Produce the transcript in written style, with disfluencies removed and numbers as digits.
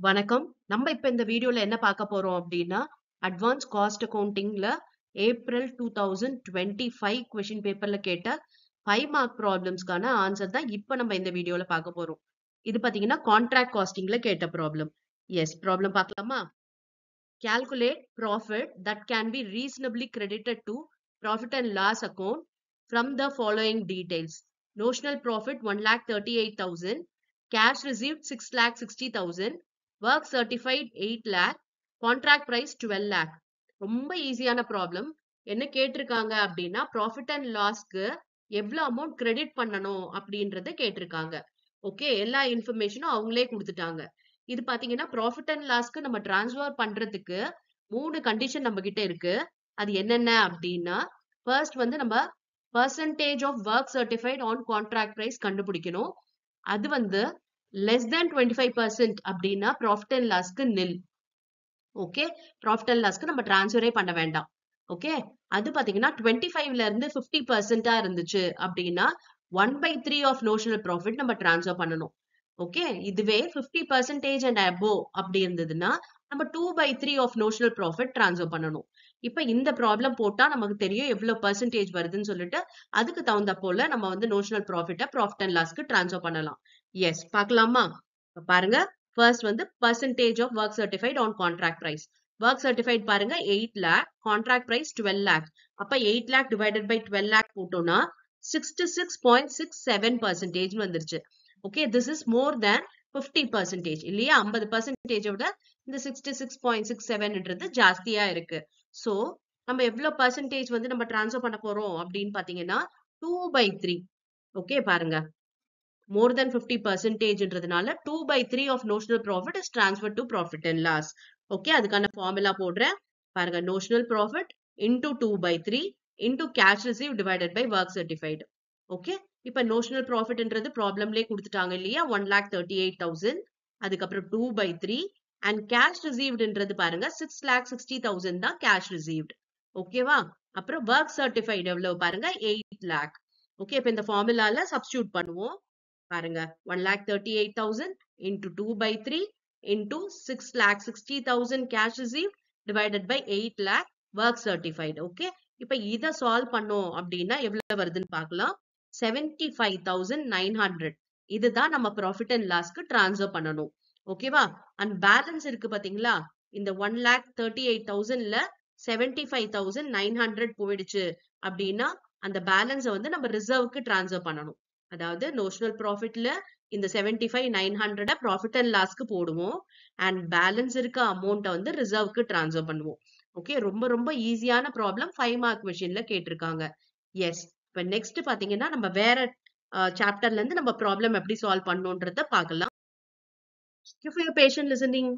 வணக்கம். நம்ம இப்ப இந்த வீடியோல என்ன பார்க்க போறோம் அப்படின்னா, அட்வான்ஸ் காஸ்ட் அக்கவுண்டிங்ல ஏப்ரல் 2025 கொஸ்டின் பேப்பர்ல கேட்ட 5 மார்க் ப்ராப்ளம்ஸ்க்கான ஆன்சர் தான் இப்ப நம்ம இந்த வீடியோல பார்க்க போறோம். இது பாத்தீங்கன்னா கான்ட்ராக்ட் காஸ்டிங்ல கேட்ட ப்ராப்ளம். எஸ், ப்ராப்ளம் பார்க்கலாமா? Calculate profit that can be reasonably credited to profit and loss account from the following details. Notional profit 1,38,000, cash received 6,60,000, work certified 8 lakh, contract price 12 lakh. ரொம்ப ஈஸியான ப்ராப்ளம். என்ன கேட்டிருக்காங்க அப்படின்னா profit and லாஸ்க்கு எவ்வளவு amount credit பண்ணணும் அப்படின்றத கேட்டிருக்காங்க. Okay, எல்லா இன்ஃபர்மேஷனும் அவங்களே கொடுத்துட்டாங்க. இது பாத்தீங்கன்னா ப்ராஃபிட் அண்ட் லாஸ்க்கு நம்ம டிரான்ஸ்ஃபர் பண்றதுக்கு 3 கண்டிஷன் நம்ம கிட்ட இருக்கு. அது என்னென்ன அப்படின்னா, ஃபர்ஸ்ட் வந்து நம்ம percentage of work certified on contract price கண்டுபிடிக்கணும். அது வந்து less than 25% அப்படின்னா ப்ராஃபிட் அண்ட் லாஸ்க்கு nil. ஓகே, ப்ராஃபிட் அண்ட் லாஸ்க்கு நம்ம டிரான்ஸ்ஃபரே பண்ண வேண்டாம். ஓகே, அது பாத்தீங்கன்னா 25ல இருந்து 50% இருந்துச்சு அப்படின்னா 1/3 ஆஃப் நோஷனல் ப்ராஃபிட் நம்ம டிரான்ஸ்ஃபர் பண்ணணும். ஓகே, இதுவே 50% அண்ட் above அப்படி இருந்ததுன்னா நம்ம 2/3 ஆஃப் நோஷனல் ப்ராஃபிட் டிரான்ஸ்ஃபர் பண்ணணும். இப்ப இந்த ப்ராப்ளம் போட்டா நமக்கு தெரியும் எவ்வளவு பெர்சன்டேஜ் வருதுன்னு சொல்லிட்டு அதுக்கு தகுந்த போல நம்ம வந்து நோஷனல் ப்ராஃபிட்ட ப்ராஃபிட் அண்ட் லாஸ்க்கு டிரான்ஸ்ஃபர் பண்ணலாம். எஸ், பார்க்கலாமா? பாருங்க, ஃபர்ஸ்ட் வந்து percentage of work certified on contract price. Work certified பாருங்க 8 lakh, கான்ட்ராக்ட் பிரைஸ் 12 lakh. அப்ப 8 lakh டிவைடட் பை 12 lakh போட்டோம்னா 66.67% வந்துருச்சு. ஓகே, திஸ் இஸ் மோர் தேன் 50% இல்லையா? 50% விட இந்த 66.67ன்றது ஜாஸ்தியா இருக்கு. சோ நம்ம எவ்வளவு பெர்சன்டேஜ் வந்து நம்ம டிரான்ஸ்ஃபர் பண்ண போறோம் அப்படின்னு பாத்தீங்கன்னா 2/3. ஓகே, பாருங்க, more than 50%ன்றதுனால 2/3 of notional profit is transferred to profit and loss. Okay, அதுக்கான ஃபார்முலா போடுறேன் பாருங்க. notional profit into 2/3 into cash received divided by work certified. Okay, இப்ப notional profitன்றது ப்ராப்ளம்லயே கொடுத்துட்டாங்க இல்லையா? 1,38,000, அதுக்கப்புறம் 2/3 and cash receivedன்றது பாருங்க 6,60,000 தான் cash received. ஓகேவா? அப்புறம் work certified எவ்வளவு பாருங்க 8 lakh. ஓகே, இப்ப இந்த ஃபார்முலால சப்ஸ்டிட்யூட் பண்ணுவோம் பாருங்க. 1,38,000 into 2/3 into 6,60,000 cash received divided by 8 lakh work certified. Okay, இப்ப இத சால்வ் பண்ணோம் அப்படின்னா எவ்வளவு வருதுன்னு பார்க்கலாம். 75,900. இதுதான் நம்ம ப்ராஃபிட் அண்ட் லாஸ்க்கு டிரான்ஸ்ஃபர் பண்ணணும். ஓகேவா? அண்ட் பேலன்ஸ் இருக்கு பாத்தீங்களா? இந்த 1,38,000ல 75,900 போயிடுச்சு அப்படின்னா அந்த பேலன்ஸ வந்து நம்ம ரிசர்வ்க்கு டிரான்ஸ்ஃபர் பண்ணணும். அதாவது நோஷனல் ப்ராஃபிட்ல இந்த 75,900 ப்ராஃபிட் அண்ட் லாஸ்க்கு போடுவோம் அண்ட் பேலன்ஸ் இருக்க அமௌண்ட்டை வந்து ரிசர்வ்க்கு டிரான்ஸ்ஃபர் பண்ணுவோம். ஓகே, ரொம்ப ரொம்ப ஈஸியான ப்ராப்ளம் 5 மார்க் கொஸ்டின்ல கேட்டிருக்காங்க. எஸ், இப்ப நெக்ஸ்ட் பாத்தீங்கன்னா நம்ம வேற சாப்டர்ல இருந்து நம்ம ப்ராப்ளம் எப்படி சால்வ் பண்ணணும்ன்றத பார்க்கலாம். Thank you for your patient listening.